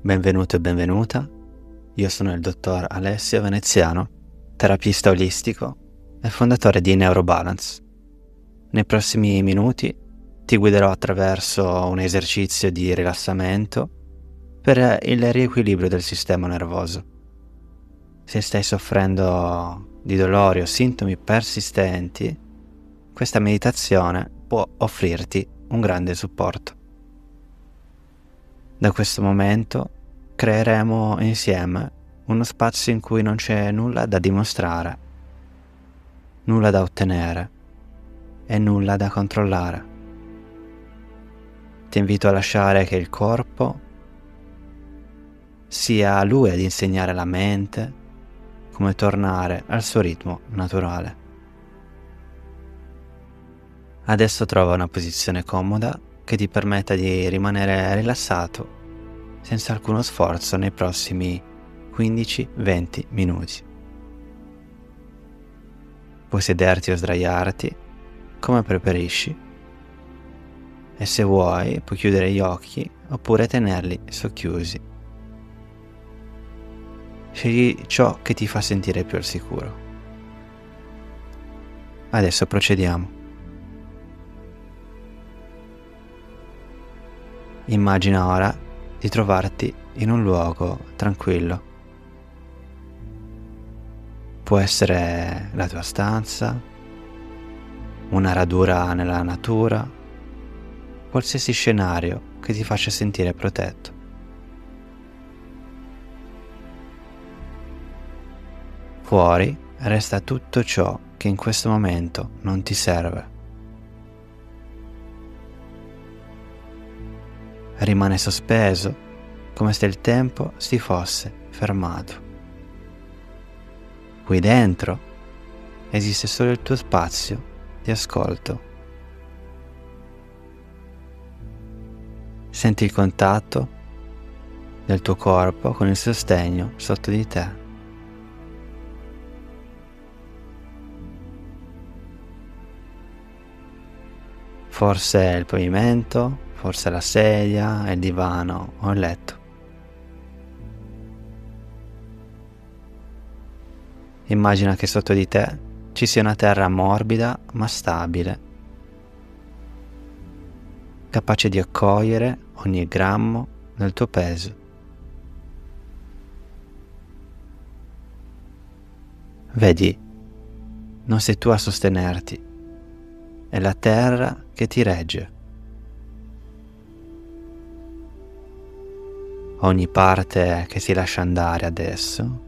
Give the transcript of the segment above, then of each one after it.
Benvenuto e benvenuta. Io sono il dottor Alessio Veneziano, terapista olistico e fondatore di Neurobalance. Nei prossimi minuti ti guiderò attraverso un esercizio di rilassamento per il riequilibrio del sistema nervoso. Se stai soffrendo di dolori o sintomi persistenti, questa meditazione può offrirti un grande supporto. Da questo momento creeremo insieme uno spazio in cui non c'è nulla da dimostrare, nulla da ottenere e nulla da controllare. Ti invito a lasciare che il corpo sia lui ad insegnare alla mente come tornare al suo ritmo naturale. Adesso trova una posizione comoda che ti permetta di rimanere rilassato senza alcuno sforzo nei prossimi 15-20 minuti. Puoi sederti o sdraiarti come preferisci e se vuoi puoi chiudere gli occhi oppure tenerli socchiusi. Scegli ciò che ti fa sentire più al sicuro. Adesso procediamo. Immagina ora di trovarti in un luogo tranquillo. Può essere la tua stanza, una radura nella natura, qualsiasi scenario che ti faccia sentire protetto. Fuori resta tutto ciò che in questo momento non ti serve. Rimane sospeso come se il tempo si fosse fermato. Qui dentro esiste solo il tuo spazio di ascolto. Senti il contatto del tuo corpo con il sostegno sotto di te. Forse il pavimento, forse la sedia, il divano o il letto. Immagina che sotto di te ci sia una terra morbida ma stabile, capace di accogliere ogni grammo del tuo peso. Vedi, non sei tu a sostenerti, è la terra che ti regge. Ogni parte che si lascia andare adesso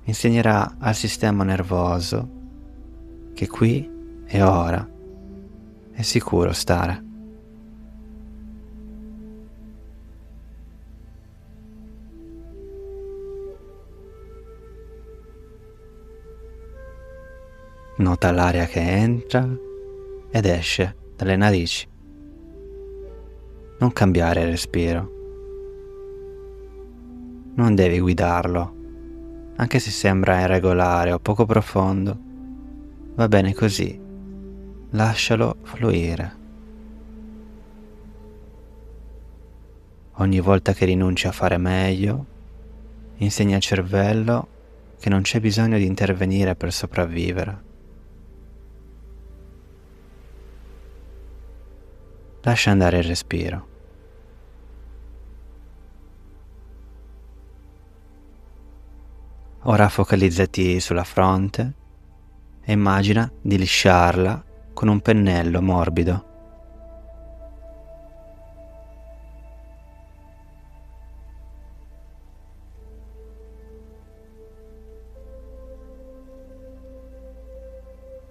insegnerà al sistema nervoso che qui e ora è sicuro stare. Nota l'aria che entra ed esce dalle narici. Non cambiare il respiro. Non devi guidarlo, anche se sembra irregolare o poco profondo. Va bene così, lascialo fluire. Ogni volta che rinunci a fare meglio, insegna al cervello che non c'è bisogno di intervenire per sopravvivere. Lascia andare il respiro. Ora focalizzati sulla fronte e immagina di lisciarla con un pennello morbido.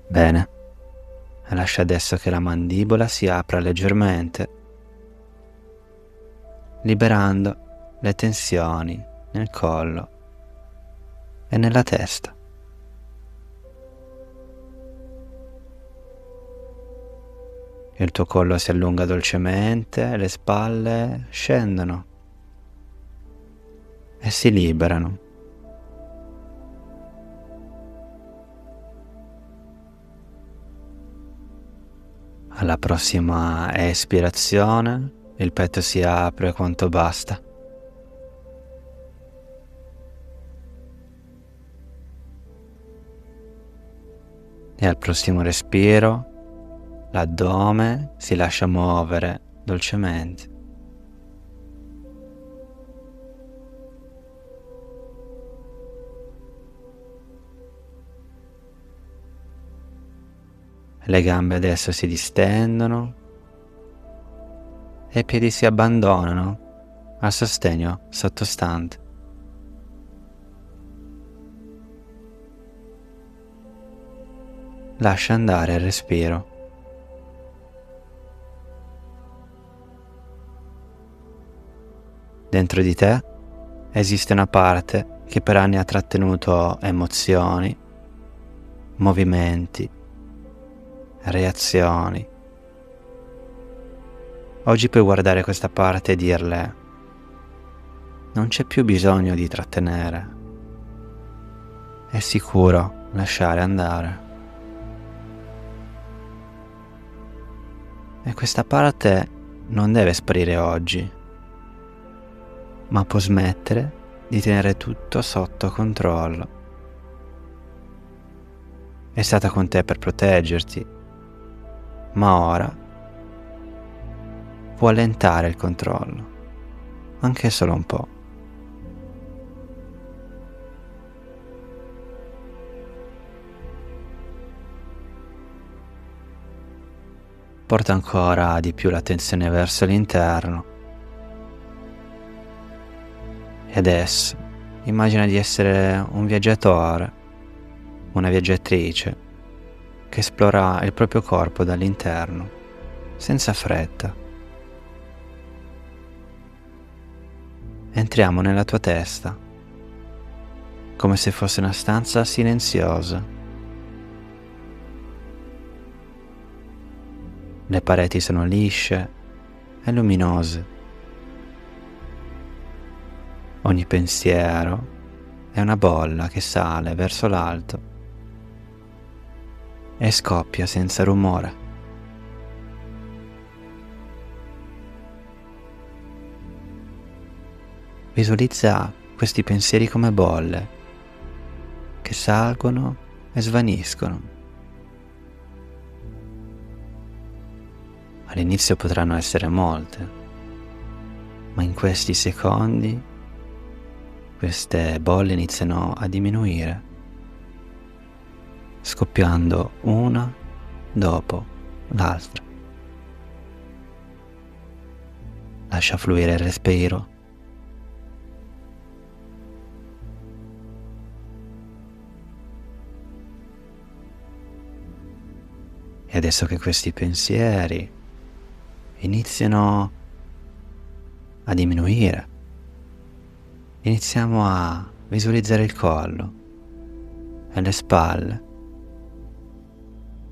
Bene, lascia adesso che la mandibola si apra leggermente, liberando le tensioni nel collo e nella testa. Il tuo collo si allunga dolcemente, le spalle scendono e si liberano. Alla prossima espirazione il petto si apre quanto basta. E al prossimo respiro l'addome si lascia muovere dolcemente. Le gambe adesso si distendono e i piedi si abbandonano al sostegno sottostante. Lascia andare il respiro. Dentro di te esiste una parte che per anni ha trattenuto emozioni, movimenti, reazioni. Oggi puoi guardare questa parte e dirle: non c'è più bisogno di trattenere, è sicuro lasciare andare. E questa parte non deve sparire oggi, ma può smettere di tenere tutto sotto controllo. È stata con te per proteggerti, ma ora può allentare il controllo, anche solo un po'. Porta ancora di più l'attenzione verso l'interno. E adesso immagina di essere un viaggiatore, una viaggiatrice che esplora il proprio corpo dall'interno, senza fretta. Entriamo nella tua testa, come se fosse una stanza silenziosa. Le pareti sono lisce e luminose. Ogni pensiero è una bolla che sale verso l'alto e scoppia senza rumore. Visualizza questi pensieri come bolle che salgono e svaniscono. All'inizio potranno essere molte, ma in questi secondi queste bolle iniziano a diminuire, scoppiando una dopo l'altra. Lascia fluire il respiro. E adesso che questi pensieri iniziano a diminuire, iniziamo a visualizzare il collo e le spalle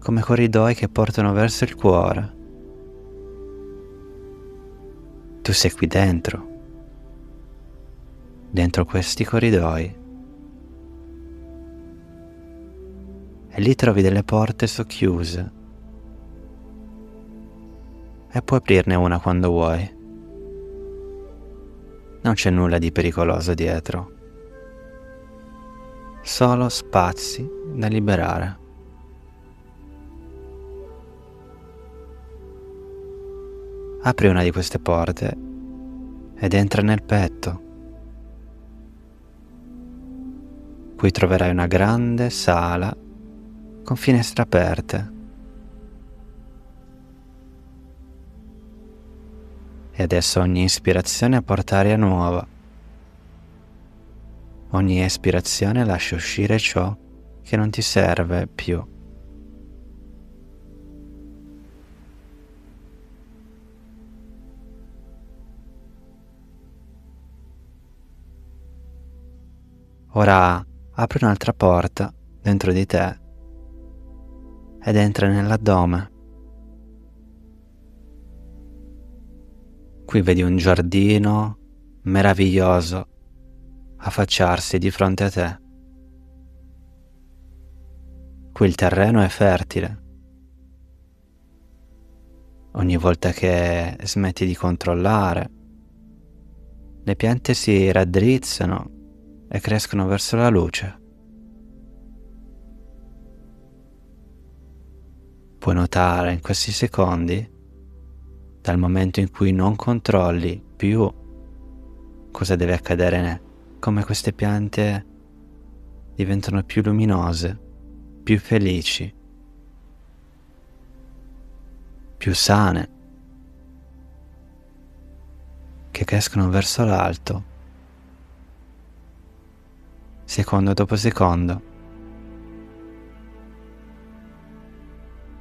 come corridoi che portano verso il cuore. Tu sei qui dentro questi corridoi, e lì trovi delle porte socchiuse e puoi aprirne una quando vuoi. Non c'è nulla di pericoloso dietro, solo spazi da liberare. Apri una di queste porte ed entra nel petto. Qui troverai una grande sala con finestre aperte. E adesso ogni ispirazione porta aria nuova. Ogni espirazione lascia uscire ciò che non ti serve più. Ora apri un'altra porta dentro di te ed entra nell'addome. Qui vedi un giardino meraviglioso affacciarsi di fronte a te. Qui il terreno è fertile. Ogni volta che smetti di controllare, le piante si raddrizzano e crescono verso la luce. Puoi notare in questi secondi, dal momento in cui non controlli più cosa deve accadere, come queste piante diventano più luminose, più felici, più sane, che crescono verso l'alto, secondo dopo secondo,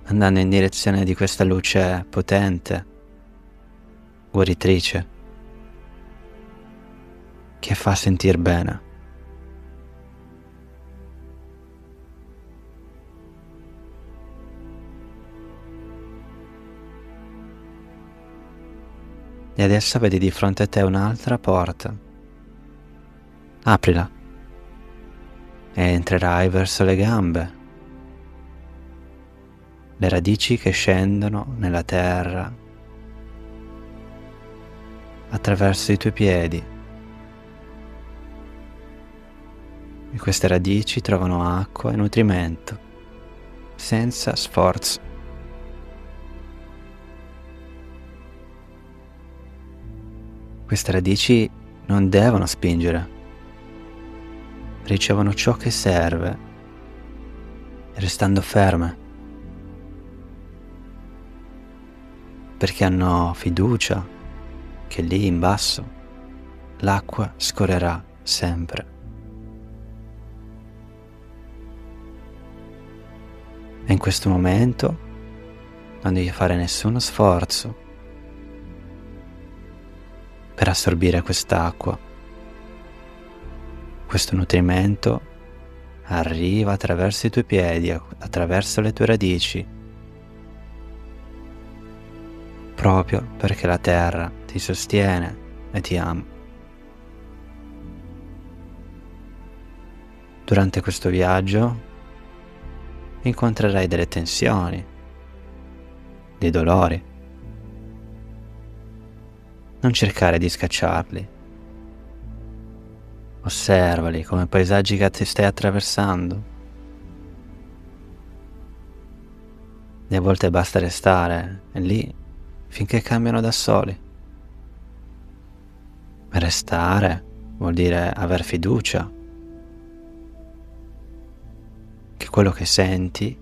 andando in direzione di questa luce potente, guaritrice, che fa sentir bene. E adesso vedi di fronte a te un'altra porta. Aprila e entrerai verso le gambe, le radici che scendono nella terra attraverso i tuoi piedi. E queste radici trovano acqua e nutrimento senza sforzo. Queste radici non devono spingere, ricevono ciò che serve, restando ferme, perché hanno fiducia che lì in basso l'acqua scorrerà sempre. E in questo momento non devi fare nessuno sforzo per assorbire quest'acqua. Questo nutrimento arriva attraverso i tuoi piedi, attraverso le tue radici, proprio perché la terra ti sostiene e ti ama. Durante questo viaggio incontrerai delle tensioni, dei dolori. Non cercare di scacciarli. Osservali come paesaggi che ti stai attraversando. E a volte basta restare lì finché cambiano da soli. Restare vuol dire aver fiducia che quello che senti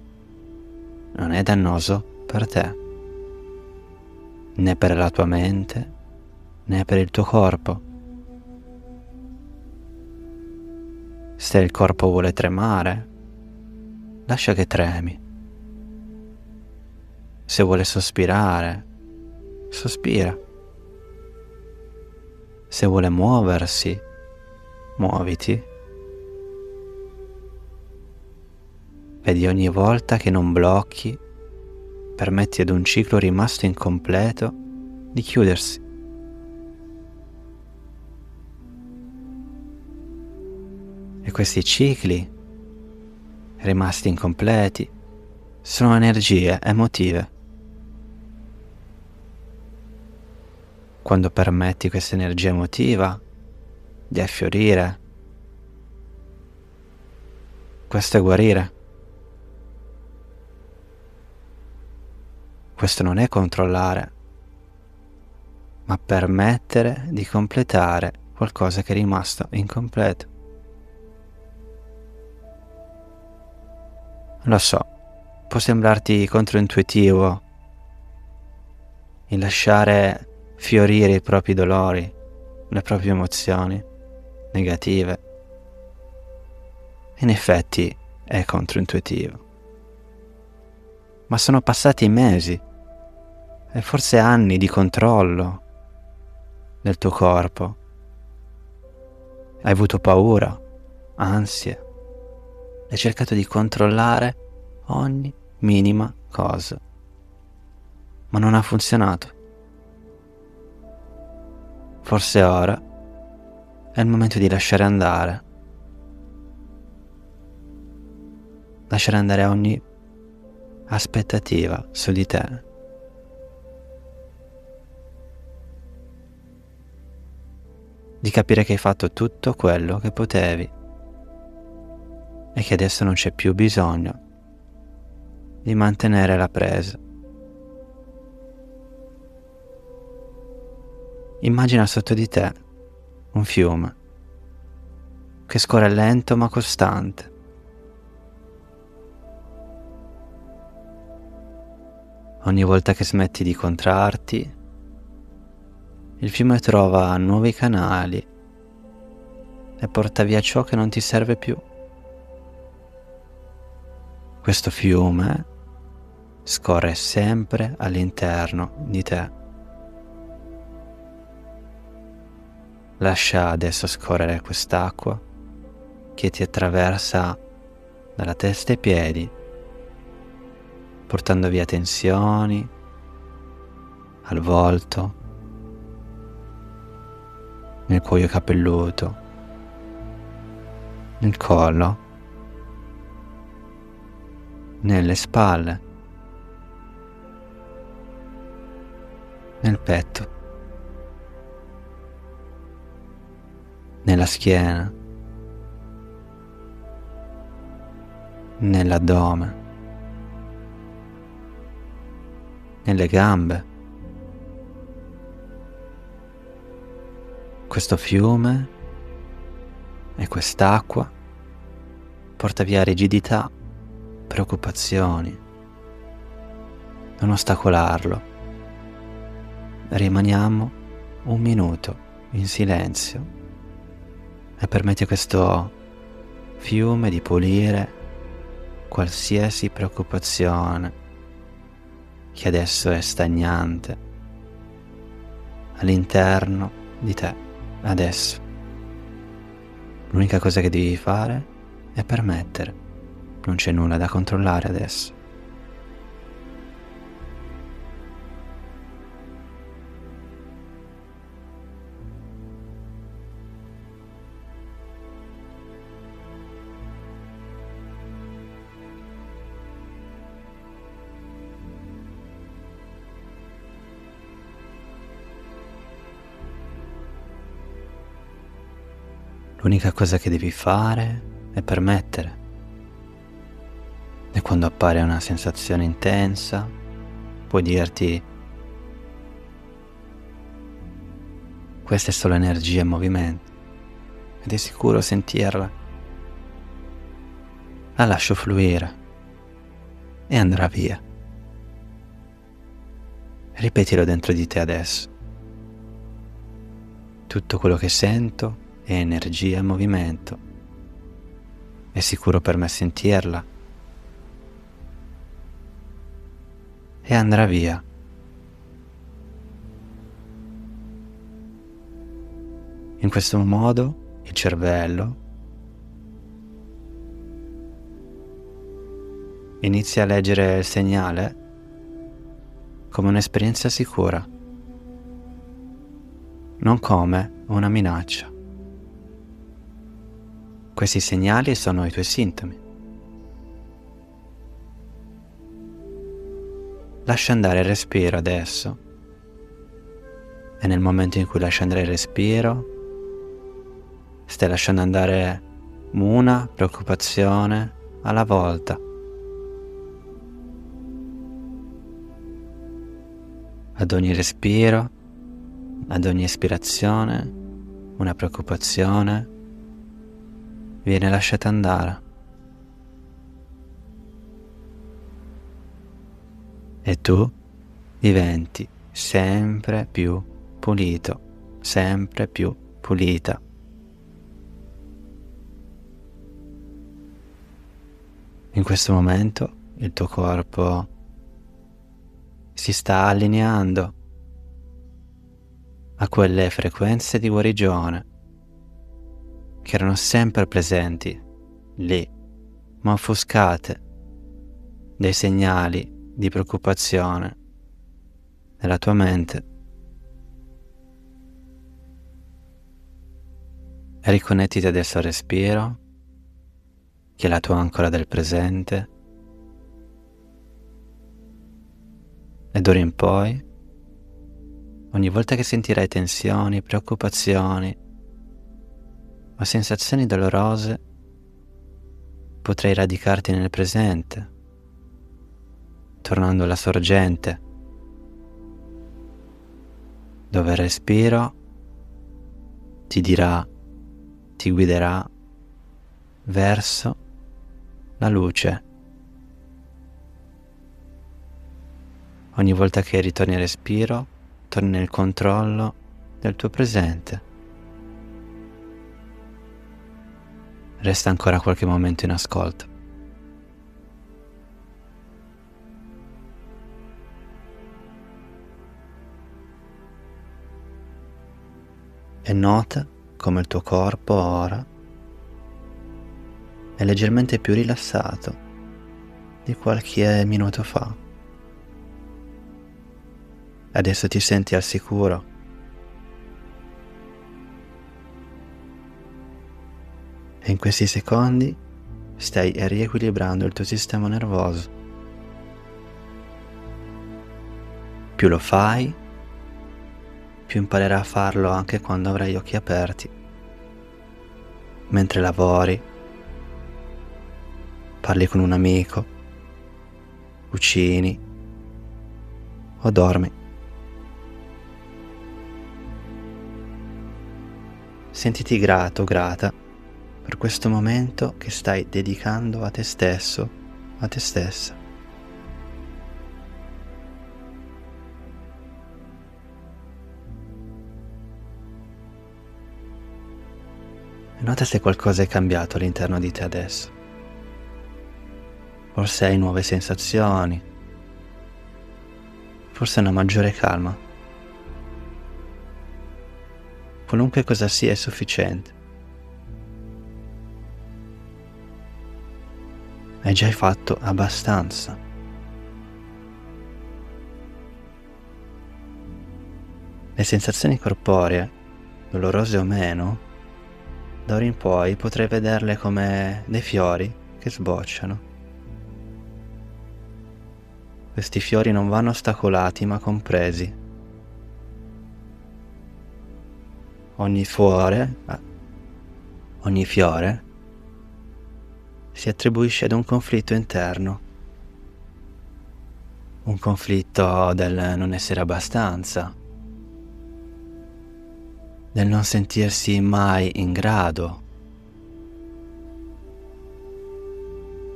non è dannoso per te, né per la tua mente, né per il tuo corpo. Se il corpo vuole tremare, lascia che tremi. Se vuole sospirare, sospira. Se vuole muoversi, muoviti. Vedi, ogni volta che non blocchi, permetti ad un ciclo rimasto incompleto di chiudersi. E questi cicli rimasti incompleti sono energie emotive. Quando permetti questa energia emotiva di affiorire, questo è guarire. Questo non è controllare, ma permettere di completare qualcosa che è rimasto incompleto. Lo so, può sembrarti controintuitivo il lasciare fiorire i propri dolori, le proprie emozioni negative. In effetti è controintuitivo. Ma sono passati mesi e forse anni di controllo del tuo corpo. Hai avuto paura, ansie. Hai cercato di controllare ogni minima cosa, ma non ha funzionato. Forse ora è il momento di lasciare andare. Lasciare andare ogni aspettativa su di te. Di capire che hai fatto tutto quello che potevi e che adesso non c'è più bisogno di mantenere la presa. Immagina sotto di te un fiume che scorre lento ma costante. Ogni volta che smetti di contrarti, il fiume trova nuovi canali e porta via ciò che non ti serve più. Questo fiume scorre sempre all'interno di te. Lascia adesso scorrere quest'acqua che ti attraversa dalla testa ai piedi, portando via tensioni al volto, nel cuoio capelluto, nel collo, nelle spalle, nel petto, nella schiena, nell'addome, nelle gambe. Questo fiume e quest'acqua porta via rigidità, preoccupazioni. Non ostacolarlo. Rimaniamo un minuto in silenzio e permetti a questo fiume di pulire qualsiasi preoccupazione che adesso è stagnante all'interno di te. Adesso l'unica cosa che devi fare è permettere. Non c'è nulla da controllare adesso. L'unica cosa che devi fare è permettere. E quando appare una sensazione intensa, puoi dirti: questa è solo energia in movimento, ed è sicuro sentirla. La lascio fluire e andrà via. Ripetilo dentro di te adesso. Tutto quello che sento è energia in movimento. È sicuro per me sentirla. E andrà via. In questo modo il cervello inizia a leggere il segnale come un'esperienza sicura, non come una minaccia. Questi segnali sono i tuoi sintomi. Lascia andare il respiro adesso, e nel momento in cui lasci andare il respiro stai lasciando andare una preoccupazione alla volta. Ad ogni respiro, ad ogni espirazione, una preoccupazione viene lasciata andare. E tu diventi sempre più pulito, sempre più pulita. In questo momento il tuo corpo si sta allineando a quelle frequenze di guarigione che erano sempre presenti lì, ma offuscate dai segnali di preoccupazione nella tua mente. E riconnettiti adesso al respiro, che è la tua ancora del presente, e d'ora in poi, ogni volta che sentirai tensioni, preoccupazioni o sensazioni dolorose, potrai radicarti nel presente tornando alla sorgente, dove il respiro ti guiderà verso la luce. Ogni volta che ritorni al respiro, torni nel controllo del tuo presente. Resta ancora qualche momento in ascolto. E nota come il tuo corpo ora è leggermente più rilassato di qualche minuto fa. Adesso ti senti al sicuro. E in questi secondi stai riequilibrando il tuo sistema nervoso. Più lo fai, più imparerai a farlo anche quando avrai gli occhi aperti, mentre lavori, parli con un amico, cucini o dormi. Sentiti grato, grata per questo momento che stai dedicando a te stesso, a te stessa. E nota se qualcosa è cambiato all'interno di te adesso. Forse hai nuove sensazioni, forse una maggiore calma. Qualunque cosa sia è sufficiente. Hai già fatto abbastanza. Le sensazioni corporee, dolorose o meno, da ora in poi potrai vederle come dei fiori che sbocciano. Questi fiori non vanno ostacolati ma compresi. Ogni fiore si attribuisce ad un conflitto interno. Un conflitto del non essere abbastanza, del non sentirsi mai in grado.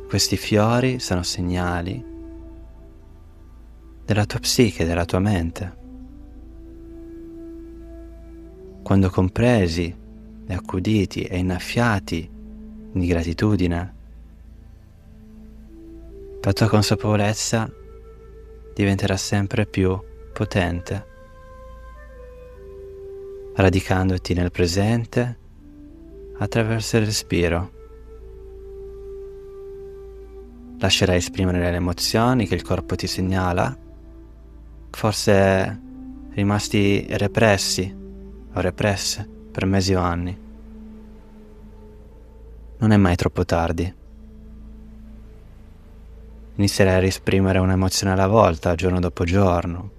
Questi fiori sono segnali della tua psiche, della tua mente. Quando compresi e accuditi e innaffiati di gratitudine, la tua consapevolezza diventerà sempre più potente, radicandoti nel presente attraverso il respiro. Lascerai esprimere le emozioni che il corpo ti segnala, forse rimasti repressi o represse per mesi o anni. Non è mai troppo tardi. Inizierai a esprimere un'emozione alla volta, giorno dopo giorno,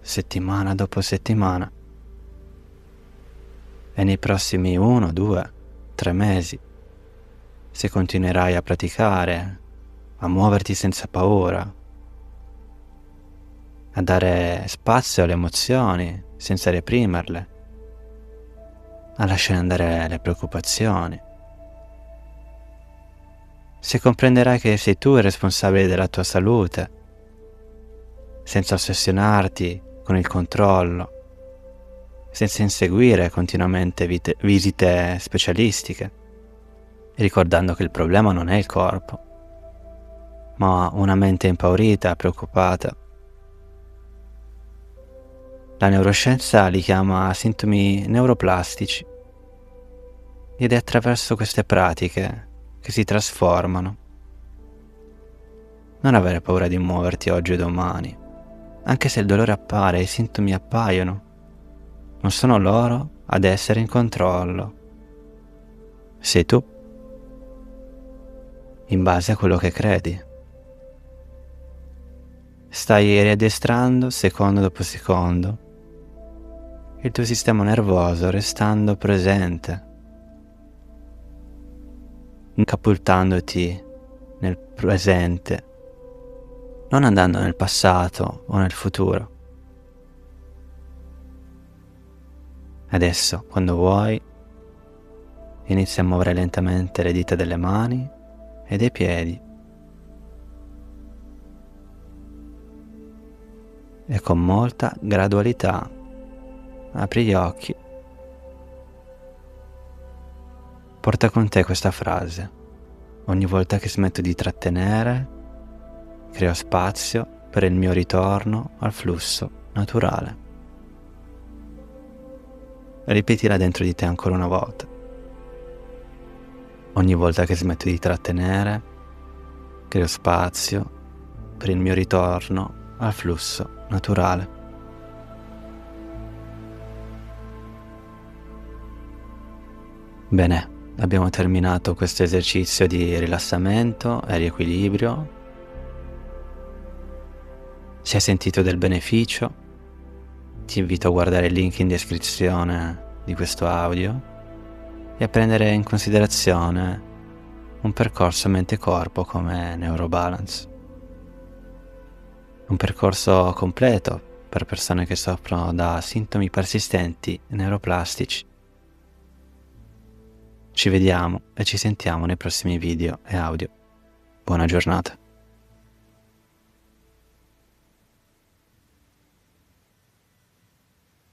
settimana dopo settimana. E nei prossimi 1, 2, 3 mesi, se continuerai a praticare, a muoverti senza paura, a dare spazio alle emozioni senza reprimerle, a lasciare andare le preoccupazioni, se comprenderai che sei tu il responsabile della tua salute, senza ossessionarti con il controllo, senza inseguire continuamente visite specialistiche, ricordando che il problema non è il corpo, ma una mente impaurita, preoccupata. La neuroscienza li chiama sintomi neuroplastici ed è attraverso queste pratiche che si trasformano. Non avere paura di muoverti oggi o domani, anche se il dolore appare e i sintomi appaiono. Non sono loro ad essere in controllo. Sei tu, in base a quello che credi. Stai riaddestrando secondo dopo secondo il tuo sistema nervoso, restando presente, incapultandoti nel presente, non andando nel passato o nel futuro. Adesso, quando vuoi, inizia a muovere lentamente le dita delle mani e dei piedi e con molta gradualità apri gli occhi. Porta con te questa frase: ogni volta che smetto di trattenere, creo spazio per il mio ritorno al flusso naturale. Ripetila dentro di te ancora una volta. Ogni volta che smetto di trattenere, creo spazio per il mio ritorno al flusso naturale. Bene, abbiamo terminato questo esercizio di rilassamento e riequilibrio. Se hai sentito del beneficio, ti invito a guardare il link in descrizione di questo audio e a prendere in considerazione un percorso mente-corpo come Neurobalance. Un percorso completo per persone che soffrono da sintomi persistenti neuroplastici. Ci vediamo e ci sentiamo nei prossimi video e audio. Buona giornata.